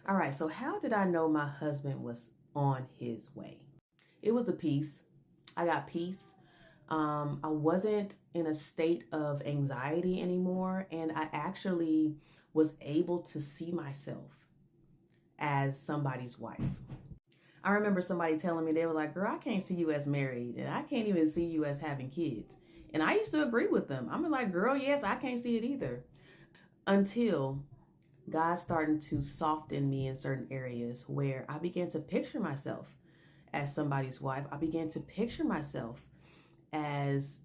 All right, so how did I know my husband was on his way? It was the peace. I got peace. I wasn't in a state of anxiety anymore, and I actually was able to see myself as somebody's wife. I remember somebody telling me, they were like, girl, I can't see you as married, and I can't even see you as having kids. And I used to agree with them. I'm like, girl, yes, I can't see it either. Until God started to soften me in certain areas where I began to picture myself as somebody's wife. I began to picture myself as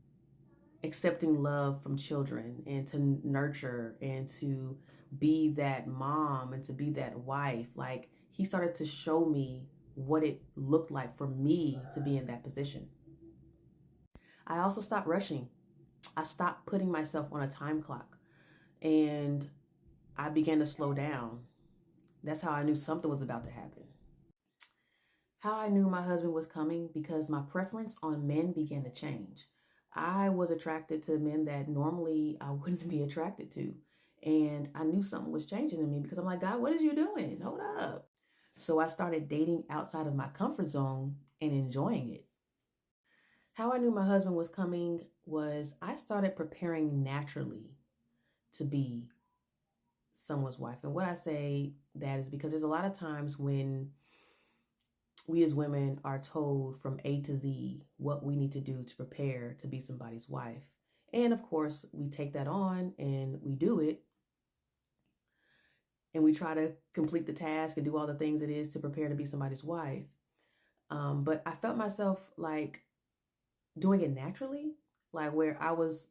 accepting love from children and to nurture and to be that mom and to be that wife. Like, he started to show me what it looked like for me to be in that position. I also stopped rushing. I stopped putting myself on a time clock, and I began to slow down. That's how I knew something was about to happen. How I knew my husband was coming, because my preference on men began to change. I was attracted to men that normally I wouldn't be attracted to. And I knew something was changing in me, because I'm like, God, what are you doing? Hold up. So I started dating outside of my comfort zone and enjoying it. How I knew my husband was coming was I started preparing naturally to be someone's wife. And what I say that is because there's a lot of times when we as women are told from A to Z what we need to do to prepare to be somebody's wife. And of course, we take that on and we do it, and we try to complete the task and do all the things it is to prepare to be somebody's wife. But I felt myself like doing it naturally, like where I was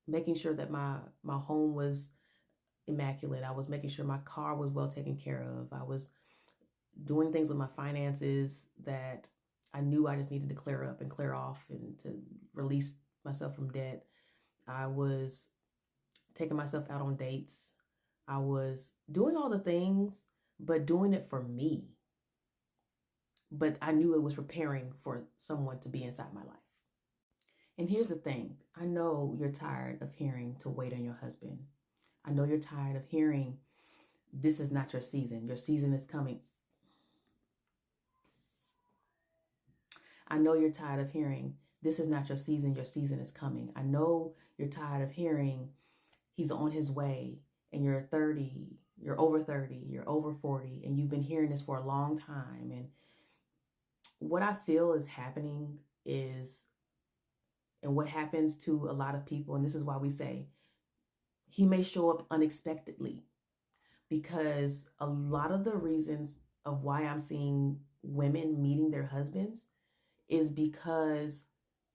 making sure that my home was immaculate. I was making sure my car was well taken care of. I was doing things with my finances that I knew I just needed to clear up and clear off and to release myself from debt. I was taking myself out on dates. I was doing all the things, but doing it for me. But I knew it was preparing for someone to be inside my life. And here's the thing, I know you're tired of hearing to wait on your husband. I know you're tired of hearing this is not your season. Your season is coming. I know you're tired of hearing this is not your season is coming. I know you're tired of hearing he's on his way, and you're 30, you're over 30, you're over 40, and you've been hearing this for a long time. And what I feel is happening is, and what happens to a lot of people, and this is why we say he may show up unexpectedly, because a lot of the reasons of why I'm seeing women meeting their husbands is because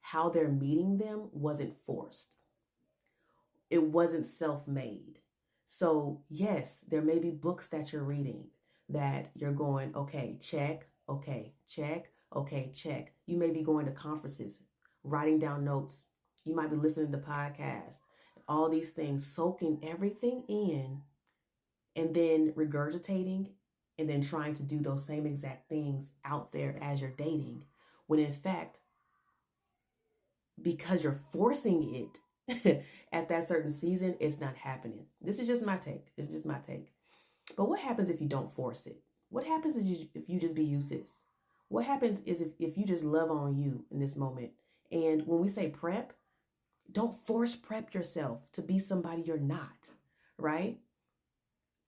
how they're meeting them wasn't forced. It wasn't self-made. So yes, there may be books that you're reading that you're going, okay, check, okay, check, okay, check. You may be going to conferences, writing down notes. You might be listening to podcasts, all these things, soaking everything in, and then regurgitating, and then trying to do those same exact things out there as you're dating. When in fact, because you're forcing it at that certain season, it's not happening. This is just my take. It's just my take. But what happens if you don't force it? What happens if you just be you, sis? What happens is if you just love on you in this moment? And when we say prep, don't force prep yourself to be somebody you're not, right?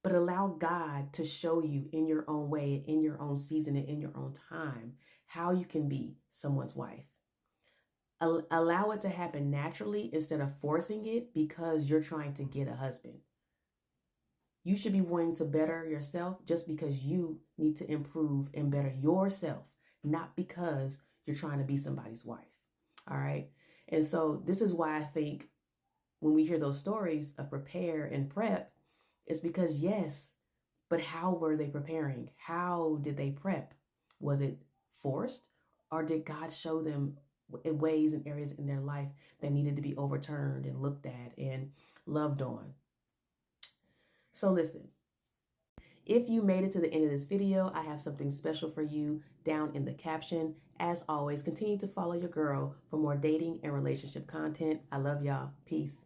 But allow God to show you in your own way, in your own season, and in your own time, how you can be someone's wife. Allow it to happen naturally instead of forcing it because you're trying to get a husband. You should be wanting to better yourself just because you need to improve and better yourself, not because you're trying to be somebody's wife. All right. And so this is why I think when we hear those stories of prepare and prep, it's because yes, but how were they preparing? How did they prep? Was it forced, or did God show them ways and areas in their life that needed to be overturned and looked at and loved on? So listen, if you made it to the end of this video, I have something special for you down in the caption. As always, continue to follow your girl for more dating and relationship content. I love y'all. Peace.